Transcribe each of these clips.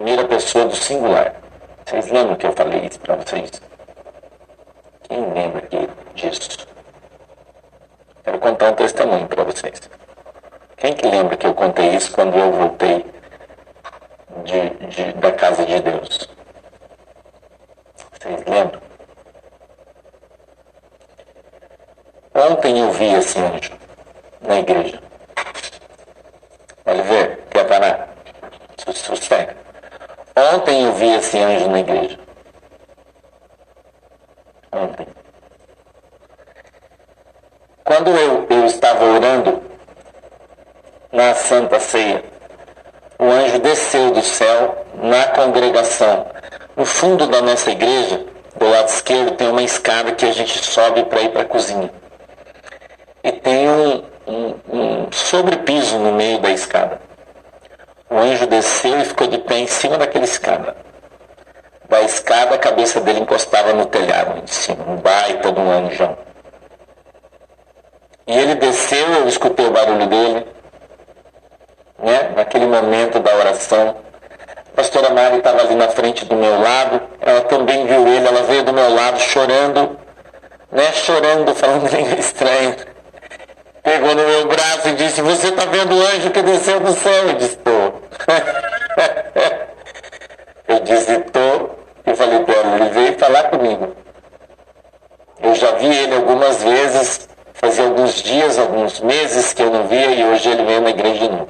primeira pessoa do singular. Vocês lembram que eu falei isso para vocês? Quem lembra disso? Quero contar um testemunho para vocês. Quem que lembra que eu contei isso quando eu voltei da casa de Deus? Vocês lembram? Ontem eu vi esse anjo na igreja. Oliveira, quer parar? Sossega. Ontem eu vi esse anjo na igreja. Ontem. Quando eu estava orando na Santa Ceia, o anjo desceu do céu na congregação. No fundo da nossa igreja, do lado esquerdo, tem uma escada que a gente sobe para ir para a cozinha. E tem um sobrepiso no meio da escada. O anjo desceu e ficou de pé em cima daquela escada. Da escada, a cabeça dele encostava no telhado de cima, um baita de um anjão. E ele desceu, eu escutei o barulho dele, né? Naquele momento da oração. A pastora Mari estava ali na frente do meu lado, ela também viu ele, ela veio do meu lado chorando, né? Chorando, falando língua estranha. Pegou no meu braço e disse: "Você está vendo o anjo que desceu do céu?" Eu disse: "Tô." Eu disse: "Tô." E falei para ela: "Ele veio falar comigo." Eu já vi ele algumas vezes, fazia alguns dias, alguns meses que eu não via, e hoje ele veio na igreja de novo.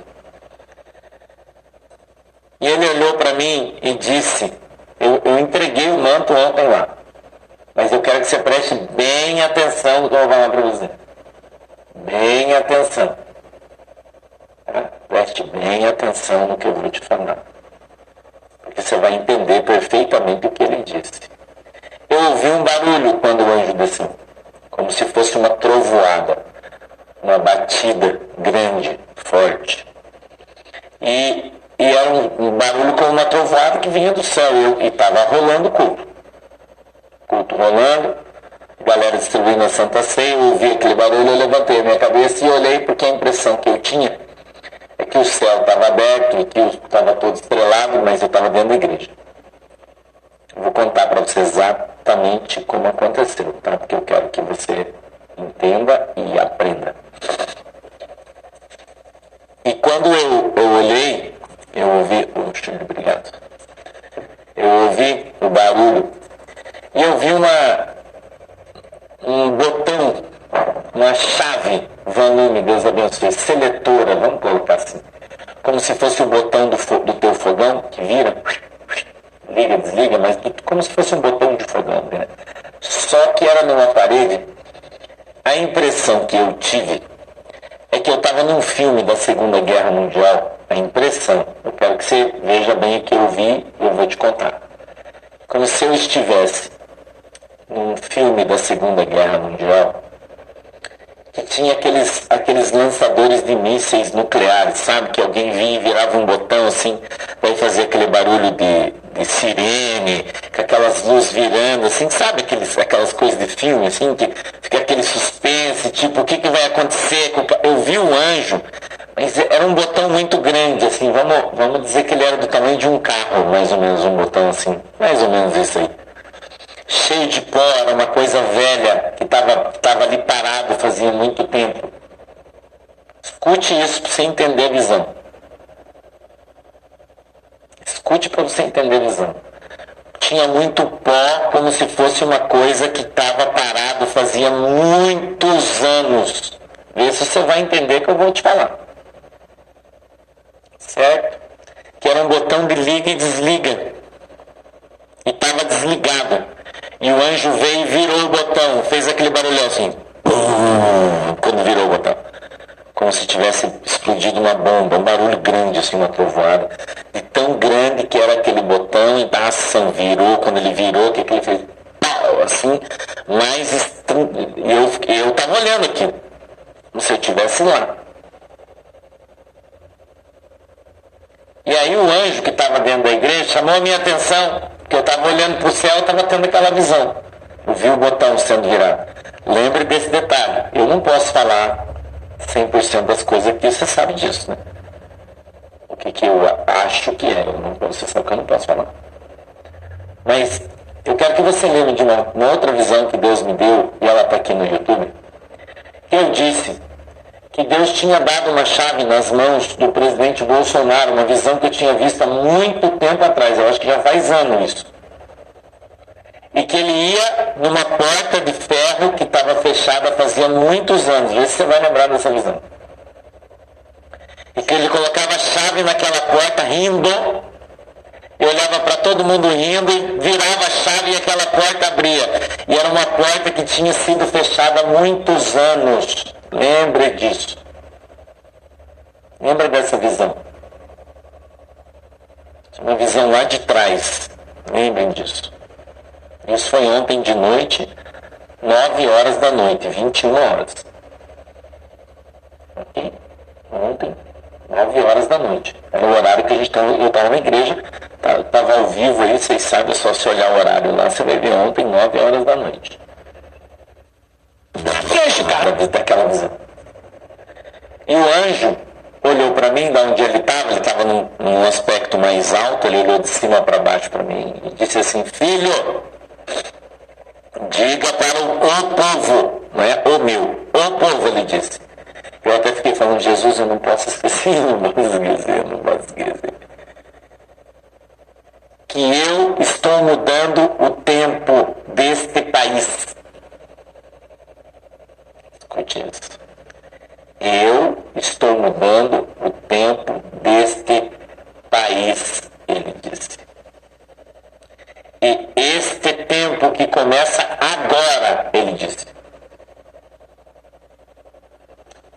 E ele olhou para mim e disse: eu entreguei o manto ontem lá, mas eu quero que você preste bem atenção no que eu vou falar para você. Bem atenção. Tá? Preste bem atenção no que eu vou te falar. Porque você vai entender perfeitamente o que ele disse. Eu ouvi um barulho quando o anjo desceu, como se fosse uma trovoada, uma batida grande, forte. E era um barulho como uma trovoada que vinha do céu. E estava rolando o culto. Culto rolando, galera distribuindo a Santa Ceia, eu ouvi aquele barulho, eu levantei a minha cabeça e olhei, porque a impressão que eu tinha é que o céu estava aberto e que estava todo estrelado, mas eu estava dentro da igreja. Eu vou contar para você exatamente como aconteceu, tá? Porque eu quero que você entenda e aprenda. E quando eu olhei, eu ouvi... Obrigado. Eu ouvi o barulho e eu vi um botão, uma chave, volume, Deus abençoe, seletora, vamos colocar assim, como se fosse o botão do teu fogão, que vira, liga, desliga, mas como se fosse um botão de fogão, né? Só que era numa parede. A impressão que eu tive é que eu estava num filme da Segunda Guerra Mundial. A impressão, eu quero que você veja bem o que eu vi e eu vou te contar. Como se eu estivesse num filme da Segunda Guerra Mundial, que tinha aqueles lançadores de mísseis nucleares, sabe? Que alguém vinha e virava um botão assim, daí fazia aquele barulho de sirene, com aquelas luzes virando, assim, sabe? Aquelas coisas de filme, assim, que fica aquele suspense, tipo, o que vai acontecer? Eu vi um anjo, mas era um botão muito grande, assim, vamos dizer que ele era do tamanho de um carro, mais ou menos, um botão assim, mais ou menos isso aí. Cheio de pó, era uma coisa velha, que estava ali parado fazia muito tempo. Escute isso para você entender a visão. Escute para você entender a visão. Tinha muito pó, como se fosse uma coisa que estava parado fazia muitos anos. Vê se você vai entender que eu vou te falar. Certo? Que era um botão de liga e desliga. E estava desligado. E o anjo veio e virou o botão, fez aquele barulhão assim, quando virou o botão. Como se tivesse explodido uma bomba, um barulho grande, assim, uma trovoada. E tão grande que era aquele botão, e a ação virou, quando ele virou, que ele fez, pau, assim, mas eu estava olhando aquilo, como se eu estivesse lá. E aí o anjo que estava dentro da igreja chamou a minha atenção, porque eu estava olhando para o céu e estava tendo aquela visão. Eu vi o botão sendo virado. Lembre desse detalhe. Eu não posso falar 100% das coisas aqui, você sabe disso, né? O que eu acho que é. Você sabe que eu não uma outra visão que Deus me deu, e ela está aqui no YouTube. Eu disse que Deus tinha dado uma chave nas mãos do presidente Bolsonaro, uma visão que eu tinha visto há muito tempo atrás, eu acho que já faz anos isso. E que ele ia numa porta de ferro que estava fechada fazia muitos anos, vê se você vai lembrar dessa visão. E que ele colocava a chave naquela porta rindo, e olhava para todo mundo rindo e virava a chave e aquela porta abria. E era uma porta que tinha sido fechada há muitos anos. Lembre disso. Lembra dessa visão. Uma visão lá de trás. Lembrem disso. Isso foi ontem de noite, 9 horas da noite, 21 horas. Ok? Ontem, 9 horas da noite. Era o horário que eu estava na igreja, estava ao vivo aí, vocês sabem, é só se olhar o horário lá, você vai ver ontem, 9 horas da noite. Anjo, cara, daquela visão. E o anjo olhou para mim, da onde ele estava num aspecto mais alto, ele olhou de cima para baixo para mim e disse assim: filho, diga para o povo, não é o meu, o povo, ele disse. Eu até fiquei falando, Jesus, eu não posso esquecer, eu não posso esquecer. Que eu estou mudando o tempo deste país. Escute isso. Eu estou mudando o tempo deste país, ele disse. E este tempo que começa agora, ele disse,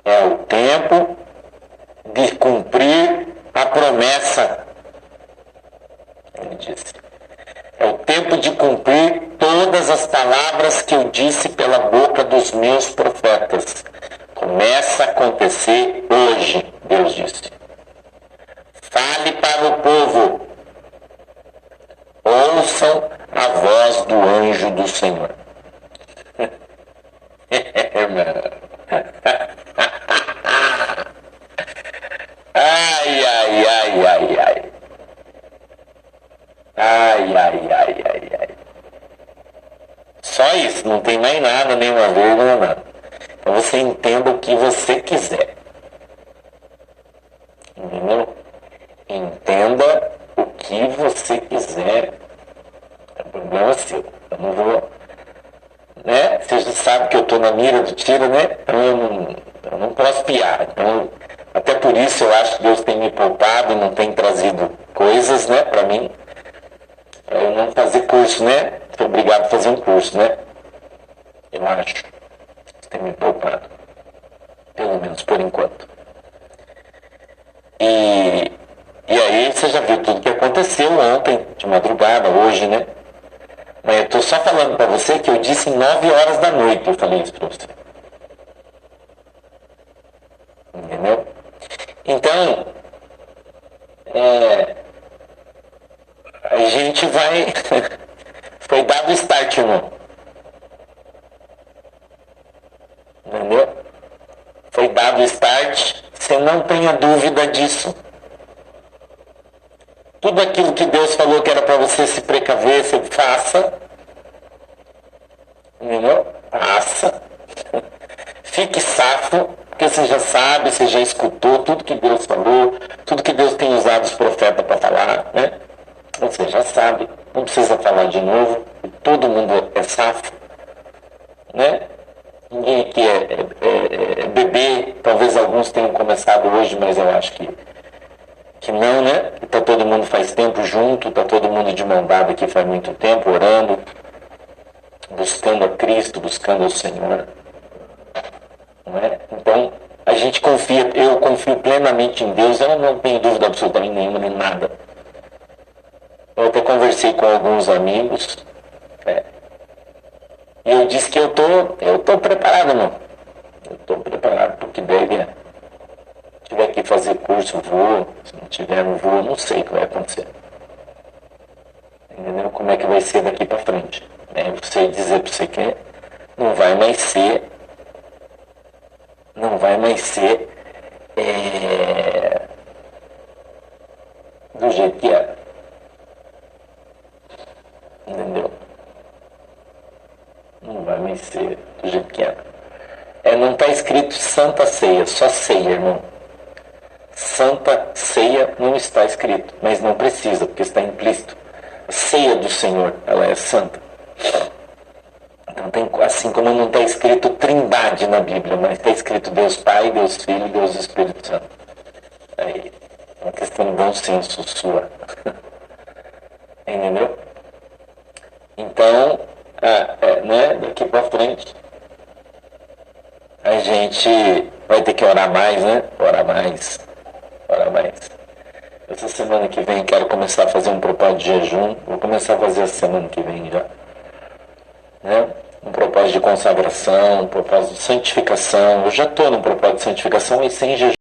é o tempo de cumprir a promessa, ele disse. É o tempo de cumprir todas as palavras que eu disse pela boca dos meus profetas. Começa a acontecer hoje, Deus disse. Fale para o povo. Ouçam a voz do anjo do Senhor. Ai, ai, ai, ai, ai. Ai, ai, ai, ai, ai. Só isso, não tem mais nada, nenhuma vírgula, nada. Então você entenda o que você quiser. Entendeu? Entenda o que você quiser. É problema seu. Eu não vou. Né? Você já sabe que eu estou na mira do tiro, né? Então eu não posso piar. Então, até por isso eu acho que Deus tem me poupado, não tem trazido coisas, né, para mim. Para eu não fazer curso, né? Sou obrigado a fazer um curso, né? Eu acho. Você tem me poupado. Pelo menos por enquanto. E aí você já viu tudo que aconteceu ontem, de madrugada, hoje, né? Mas eu estou só falando para você que eu disse 9 horas da noite, eu falei isso para você. Entendeu? Então, a gente vai... Foi dado o start, irmão. Entendeu? Foi dado o start, você não tenha dúvida disso. Tudo aquilo que Deus falou que era para você se precaver, você faça. Entendeu? Faça. Fique safo, porque você já sabe, você já escutou tudo que Deus falou, tudo que Deus tem usado os profetas para falar, né? Você já sabe, não precisa falar de novo, todo mundo é safo, né? Ninguém aqui é bebê, talvez alguns tenham começado hoje, mas eu acho que não, né? Está todo mundo faz tempo junto, está todo mundo de mão dada aqui faz muito tempo, orando, buscando a Cristo, buscando o Senhor. Não é? Então, a gente confia, eu confio plenamente em Deus, eu não tenho dúvida absolutamente nenhuma, nem nada. Eu até conversei com alguns amigos, e eu disse que eu tô preparado, irmão. Eu estou preparado para o que deve. Se tiver que fazer curso, vou. Se não tiver, não vou. Não sei o que vai acontecer. Entendeu? Como é que vai ser daqui para frente. Eu sei dizer para você que não vai mais ser do jeito que era. Entendeu? ser do jeito que é. Não está escrito Santa Ceia, só ceia, irmão. Santa Ceia não está escrito, mas não precisa, porque está implícito. A ceia do Senhor, ela é santa. Então, assim como não está escrito Trindade na Bíblia, mas está escrito Deus Pai, Deus Filho e Deus Espírito Santo. Aí, uma questão de bom senso sua. Entendeu? Então, né, daqui para frente, a gente vai ter que orar mais, né? Orar mais. Essa semana que vem quero começar a fazer um propósito de jejum. Vou começar a fazer essa semana que vem já. Né? Um propósito de consagração, um propósito de santificação. Eu já estou num propósito de santificação e sem jejum.